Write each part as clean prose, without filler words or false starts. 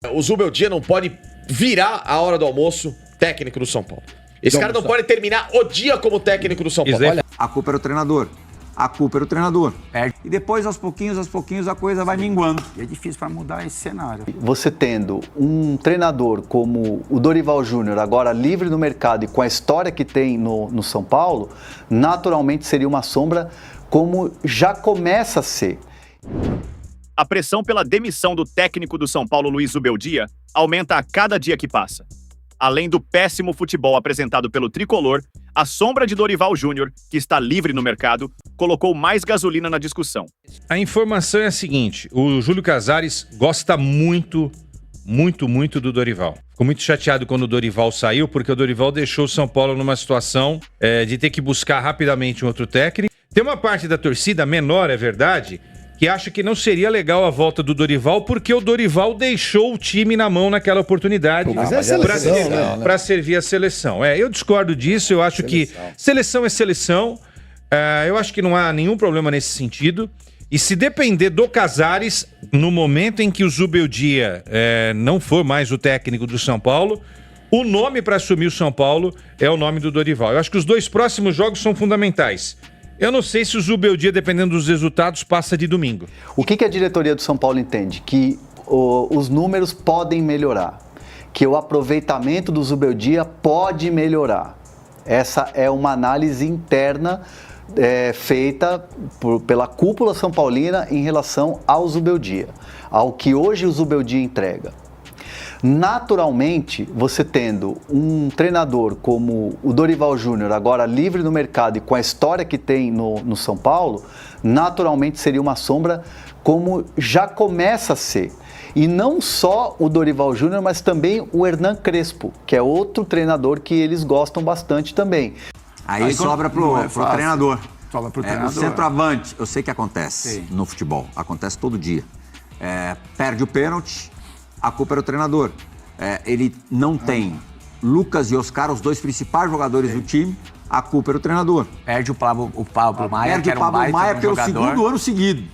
O Zubeldia não pode virar a hora do almoço técnico do São Paulo. Esse cara não pode terminar o dia como técnico do São Paulo. Olha, a culpa era o treinador. A culpa era o treinador. E depois, aos pouquinhos, a coisa vai minguando. E é difícil para mudar esse cenário. Você tendo um treinador como o Dorival Júnior, agora livre no mercado e com a história que tem no São Paulo, naturalmente seria uma sombra, como já começa a ser. A pressão pela demissão do técnico do São Paulo, Luiz Zubeldia, aumenta a cada dia que passa. Além do péssimo futebol apresentado pelo tricolor, a sombra de Dorival Júnior, que está livre no mercado, colocou mais gasolina na discussão. A informação é a seguinte: o Júlio Casares gosta muito do Dorival. Ficou muito chateado quando o Dorival saiu, porque o Dorival deixou o São Paulo numa situação de ter que buscar rapidamente um outro técnico. Tem uma parte da torcida, menor, é verdade, que acha que não seria legal a volta do Dorival, porque o Dorival deixou o time na mão naquela oportunidade para servir a seleção. Eu discordo disso, eu acho que seleção é seleção, eu acho que não há nenhum problema nesse sentido. E se depender do Casares, no momento em que o Zubeldia não for mais o técnico do São Paulo, o nome para assumir o São Paulo é o nome do Dorival. Eu acho que os 2 próximos jogos são fundamentais. Eu não sei se o Zubeldia, dependendo dos resultados, passa de domingo. O que a diretoria do São Paulo entende? Que os números podem melhorar, que o aproveitamento do Zubeldia pode melhorar. Essa é uma análise interna feita pela cúpula são paulina em relação ao Zubeldia, ao que hoje o Zubeldia entrega. Naturalmente, você tendo um treinador como o Dorival Júnior, agora livre no mercado e com a história que tem no São Paulo, naturalmente seria uma sombra, como já começa a ser. E não só o Dorival Júnior, mas também o Hernan Crespo, que é outro treinador que eles gostam bastante também. Aí sobra pro treinador. Sobra pro treinador. O centroavante, eu sei que acontece no futebol, acontece todo dia. Perde o pênalti, a culpa era o treinador. Ele não tem Lucas e Oscar, os 2 principais jogadores do time, a culpa era o treinador. Perde o Pablo Maia, Perde que era o Pablo Maia pelo jogador. segundo ano seguido.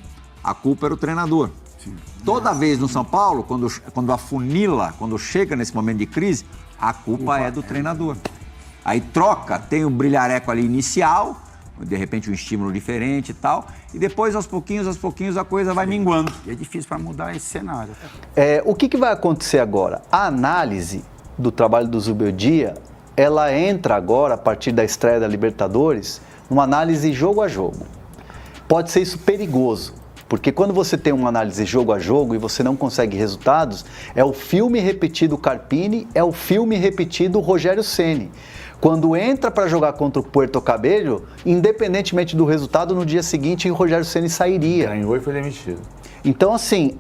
A culpa era o treinador. Sim. Toda vez no São Paulo, quando afunila, quando chega nesse momento de crise, a culpa é do treinador. Aí troca, tem o brilhareco ali inicial, de repente um estímulo diferente e tal, e depois, aos pouquinhos, a coisa vai minguando. E é difícil para mudar esse cenário. O que vai acontecer agora? A análise do trabalho do Zubeldia, ela entra agora, a partir da estreia da Libertadores, numa análise jogo a jogo. Pode ser isso perigoso, porque quando você tem uma análise jogo a jogo e você não consegue resultados, é o filme repetido Carpini, é o filme repetido Rogério Ceni. Quando entra para jogar contra o Puerto Cabello, independentemente do resultado, no dia seguinte o Rogério Ceni sairia. Ganhou e foi demitido. Então, assim,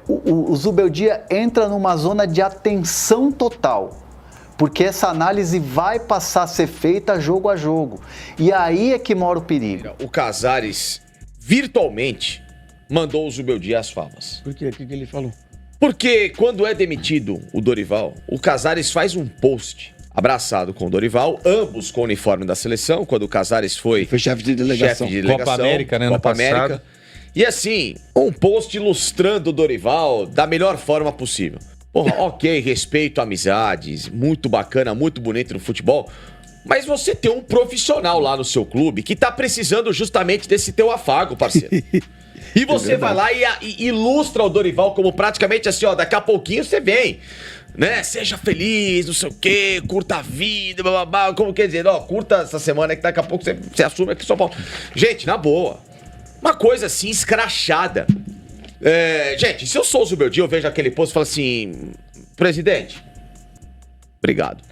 o Zubeldia entra numa zona de atenção total, porque essa análise vai passar a ser feita jogo a jogo. E aí é que mora o perigo. O Casares, virtualmente, mandou o Zubeldia às favas. Por quê? O que ele falou? Porque quando é demitido o Dorival, o Casares faz um post abraçado com o Dorival, ambos com o uniforme da seleção, quando o Casares foi chefe de delegação. Copa América, né, no passado. E assim, um post ilustrando o Dorival da melhor forma possível. Porra, ok, respeito, amizades, muito bacana, muito bonito no futebol, mas você tem um profissional lá no seu clube que tá precisando justamente desse teu afago, parceiro. E você vai lá e ilustra o Dorival como praticamente assim, ó, daqui a pouquinho você vem, né? Seja feliz, não sei o quê, curta a vida, blá, blá, blá. Como quer dizer, ó, curta essa semana que daqui a pouco você assume aqui em São Paulo. Gente, na boa, uma coisa assim, escrachada. Gente, se eu sou o Zubeldia, eu vejo aquele post e falo assim, presidente, obrigado.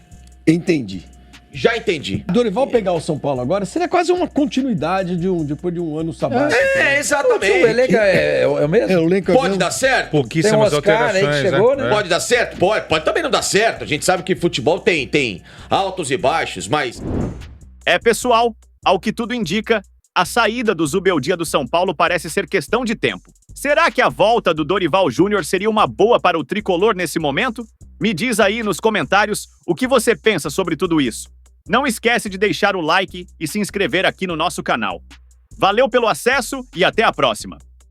Entendi. Já entendi. Dorival pegar o São Paulo agora seria quase uma continuidade depois de um ano sabático. Exatamente. O elenco é o mesmo? Pode dar certo? Pouquíssimas alterações, aí que chegou, né? Pode dar certo? Pode também não dar certo. A gente sabe que futebol tem altos e baixos, mas... Pessoal, ao que tudo indica, a saída do Zubeldia do São Paulo parece ser questão de tempo. Será que a volta do Dorival Júnior seria uma boa para o tricolor nesse momento? Me diz aí nos comentários o que você pensa sobre tudo isso. Não esquece de deixar o like e se inscrever aqui no nosso canal. Valeu pelo acesso e até a próxima!